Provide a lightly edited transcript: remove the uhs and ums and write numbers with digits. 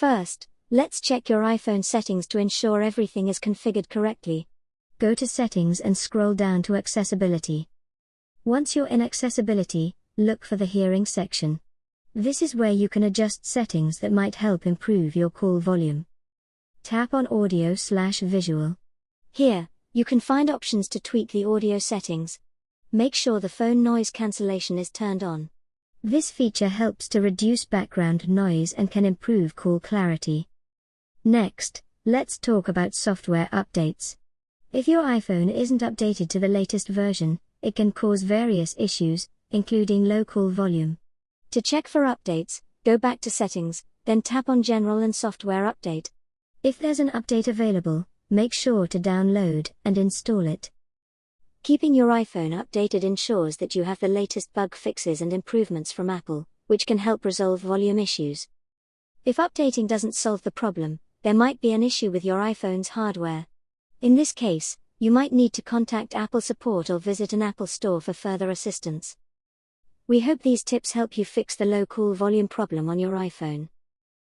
First, let's check your iPhone settings to ensure everything is configured correctly. Go to Settings and scroll down to Accessibility. Once you're in Accessibility, look for the Hearing section. This is where you can adjust settings that might help improve your call volume. Tap on Audio/Visual. Here, you can find options to tweak the audio settings. Make sure the phone noise cancellation is turned on. This feature helps to reduce background noise and can improve call clarity. Next, let's talk about software updates. If your iPhone isn't updated to the latest version, it can cause various issues, including low call volume. To check for updates, go back to Settings, then tap on General and Software Update. If there's an update available, make sure to download and install it. Keeping your iPhone updated ensures that you have the latest bug fixes and improvements from Apple, which can help resolve volume issues. If updating doesn't solve the problem, there might be an issue with your iPhone's hardware. In this case, you might need to contact Apple support or visit an Apple store for further assistance. We hope these tips help you fix the low call volume problem on your iPhone.